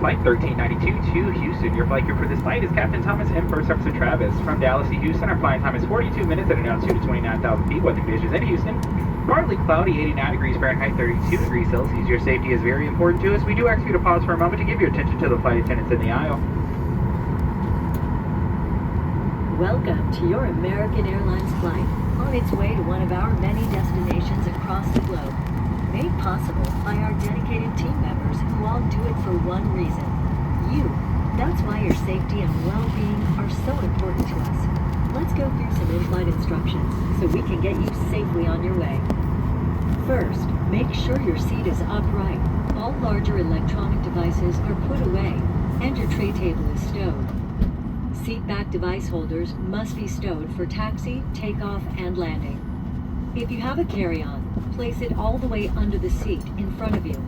Flight 1392 to Houston. Your flight crew for this flight is Captain Thomas and First Officer Travis. From Dallas to Houston, our flying time is 42 minutes at an altitude of 29,000 feet. Weather conditions in Houston: partly cloudy, 89 degrees Fahrenheit, 32 degrees Celsius. Your safety is very important to us. We do ask you to pause for a moment to give your attention to the flight attendants in the aisle. Welcome to your American Airlines flight on its way to one of our many destinations across the globe. Made possible by our dedicated team members who all do it for one reason: you. That's why your safety and well-being are so important to us. Let's go through some in-flight instructions so we can get you safely on your way. First, make sure your seat is upright. All larger electronic devices are put away and your tray table is stowed. Seat back device holders must be stowed for taxi, takeoff, and landing. If you have a carry-on, place it all the way under the seat in front of you.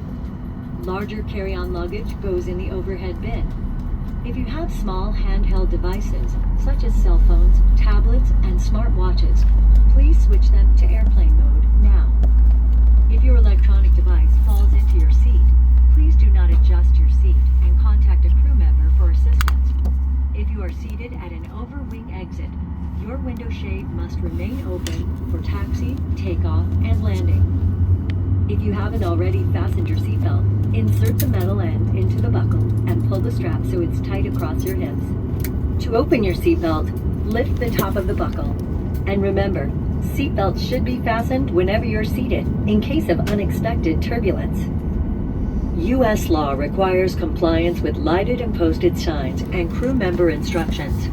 Larger carry-on luggage goes in the overhead bin. If you have small handheld devices, such as cell phones, tablets, and smartwatches, please switch them to airplane mode now. If your electronic device falls into your seat, please do not adjust your seat and contact a crew member for assistance. If you are seated at an overwing exit, your window shade must remain open for taxi, takeoff, and landing. If you haven't already fastened your seatbelt, insert the metal end into the buckle and pull the strap so it's tight across your hips. To open your seatbelt, lift the top of the buckle. And remember, seatbelts should be fastened whenever you're seated in case of unexpected turbulence. U.S. law requires compliance with lighted and posted signs and crew member instructions.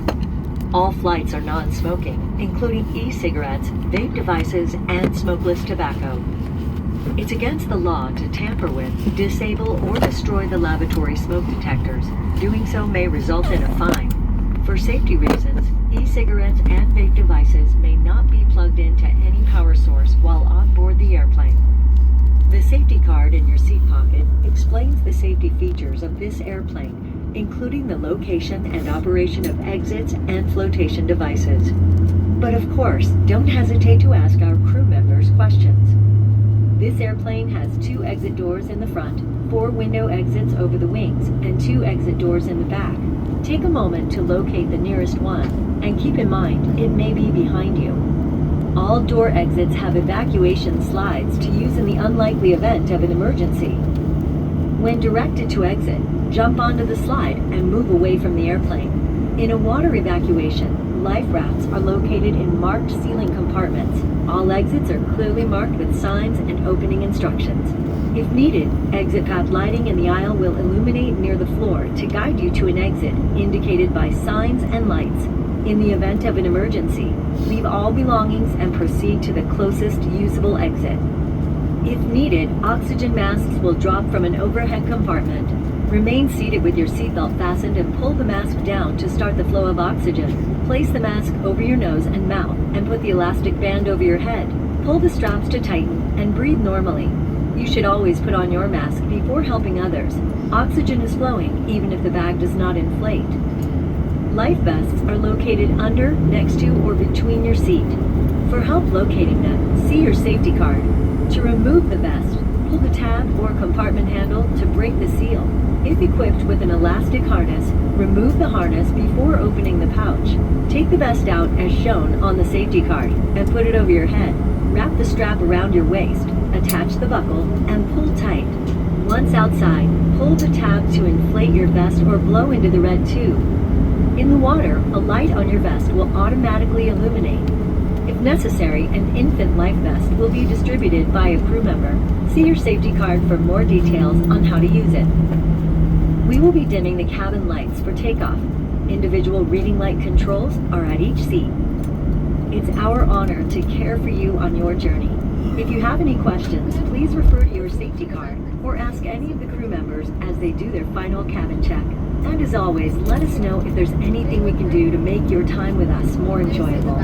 All flights are non-smoking, including e-cigarettes, vape devices, and smokeless tobacco. It's against the law to tamper with, disable, or destroy the lavatory smoke detectors. Doing so may result in a fine. For safety reasons, e-cigarettes and vape devices may not be plugged into any power source while on board the airplane. The safety card in your seat pocket explains the safety features of this airplane, including the location and operation of exits and flotation devices. But of course, don't hesitate to ask our crew members questions. This airplane has 2 exit doors in the front, 4 window exits over the wings, and 2 exit doors in the back. Take a moment to locate the nearest one, and keep in mind, it may be behind you. All door exits have evacuation slides to use in the unlikely event of an emergency. When directed to exit, jump onto the slide and move away from the airplane. In a water evacuation, life rafts are located in marked ceiling compartments. All exits are clearly marked with signs and opening instructions. If needed, exit path lighting in the aisle will illuminate near the floor to guide you to an exit indicated by signs and lights. In the event of an emergency, leave all belongings and proceed to the closest usable exit. If needed, oxygen masks will drop from an overhead compartment. Remain seated with your seatbelt fastened and pull the mask down to start the flow of oxygen. Place the mask over your nose and mouth and put the elastic band over your head. Pull the straps to tighten and breathe normally. You should always put on your mask before helping others. Oxygen is flowing even if the bag does not inflate. Life vests are located under, next to, or between your seat. For help locating them, see your safety card. To remove the vest, pull the tab or compartment handle to break the seal. If equipped with an elastic harness, remove the harness before opening the pouch. Take the vest out as shown on the safety card and put it over your head. Wrap the strap around your waist, attach the buckle, and pull tight. Once outside, pull the tab to inflate your vest or blow into the red tube. In the water, a light on your vest will automatically illuminate. If necessary, an infant life vest will be distributed by a crew member. See your safety card for more details on how to use it. We will be dimming the cabin lights for takeoff. Individual reading light controls are at each seat. It's our honor to care for you on your journey. If you have any questions, please refer to your safety card or ask any of the crew members as they do their final cabin check. And as always, let us know if there's anything we can do to make your time with us more enjoyable.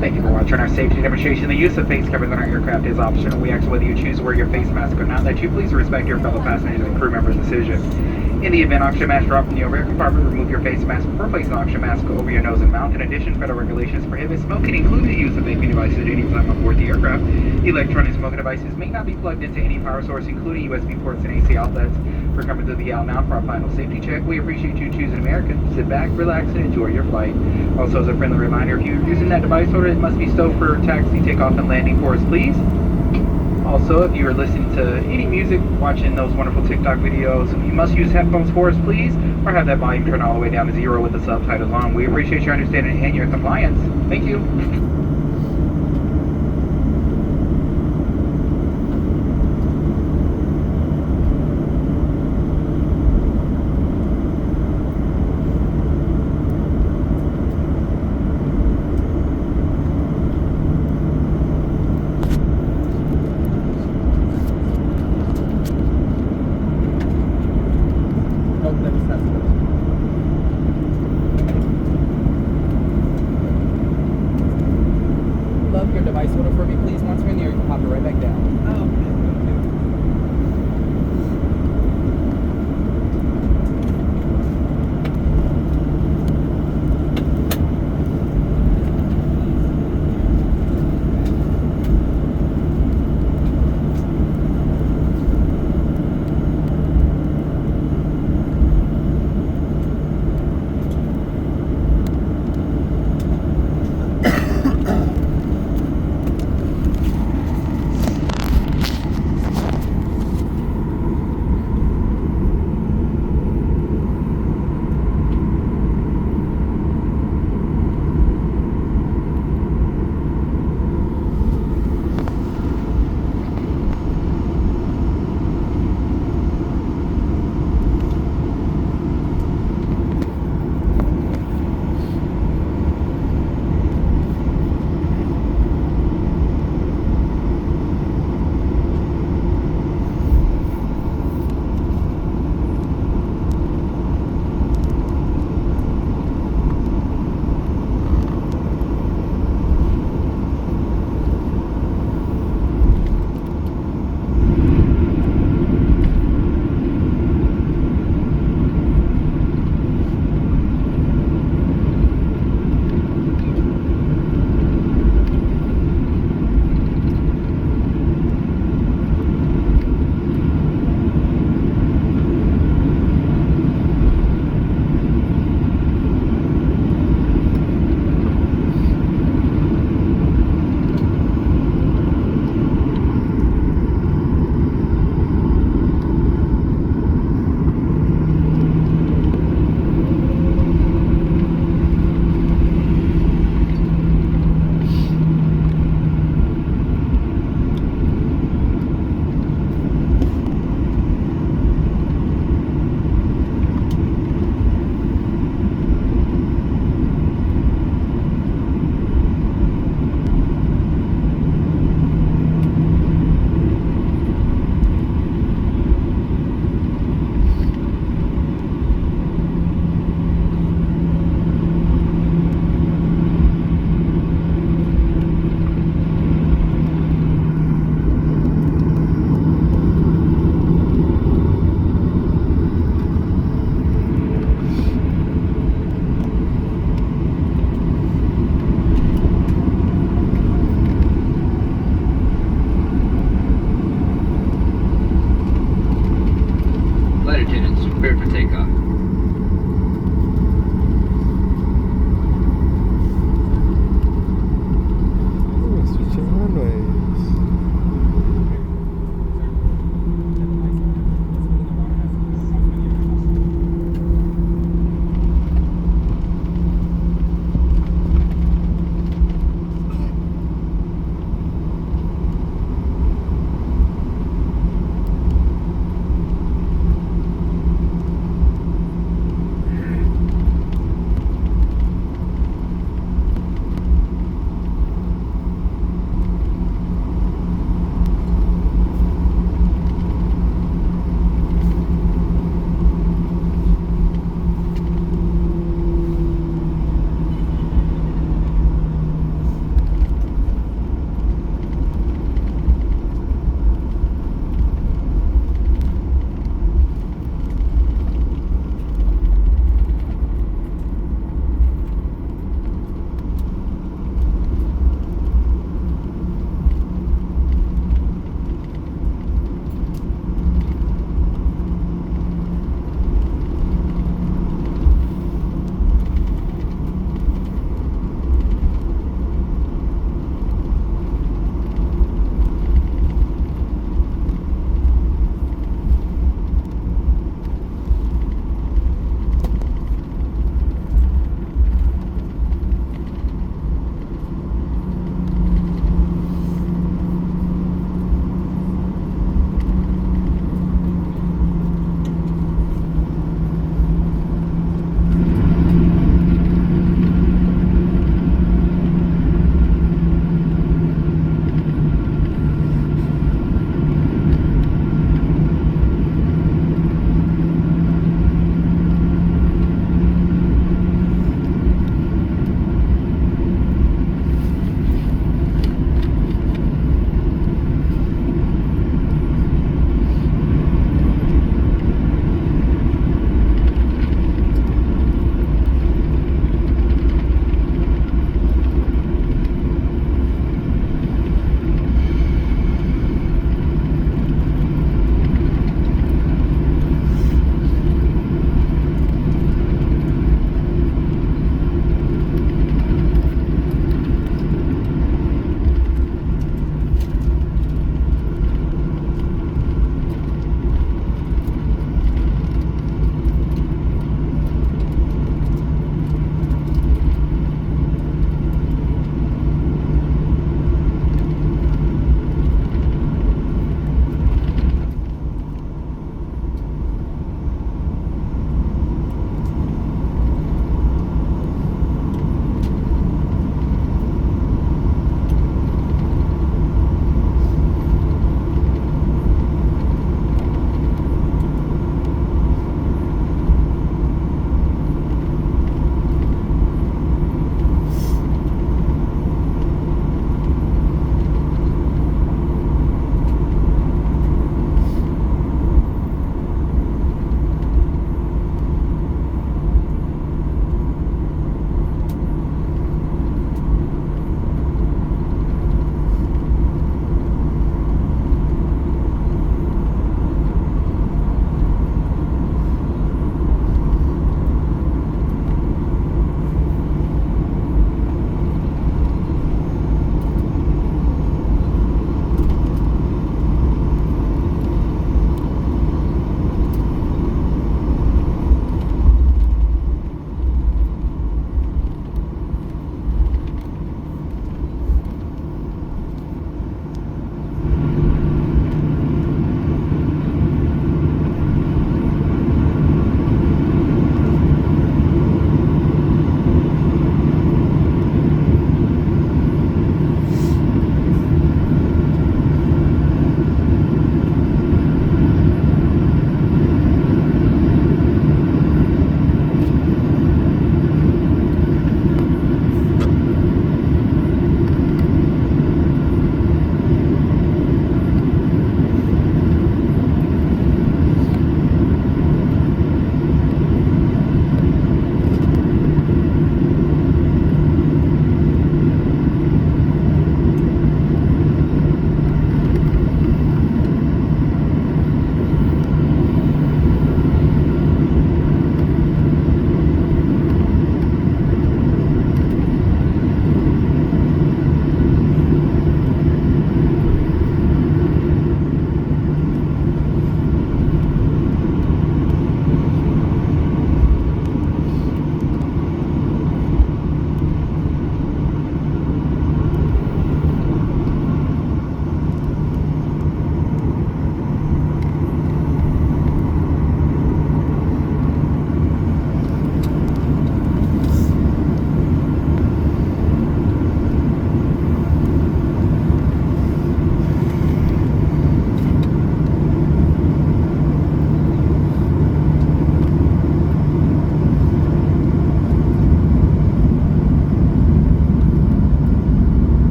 Thank you for watching our safety demonstration. The use of face covers on our aircraft is optional. We ask whether you choose to wear your face mask or not, that you please respect your fellow passengers and crew members' decision. In the event oxygen mask drop from the overhead compartment, remove your face mask before placing the oxygen mask over your nose and mouth. In addition, federal regulations prohibit smoking, including the use of vaping devices at any time on board the aircraft. Electronic smoking devices may not be plugged into any power source, including USB ports and AC outlets. for coming to the Al now for our final safety check. We appreciate you choosing American. Sit back, relax, and enjoy your flight. Also, as a friendly reminder, if you're using that device order, it must be stowed for taxi, takeoff, and landing for us, please. Also, if you are listening to any music, watching those wonderful TikTok videos, you must use headphones for us, please, or have that volume turned all the way down to 0 with the subtitles on. We appreciate your understanding and your compliance. Thank you. Love your device order for me, please. Once we're in there, you can pop it right back down. Oh, okay. Flight attendants, prepare for takeoff.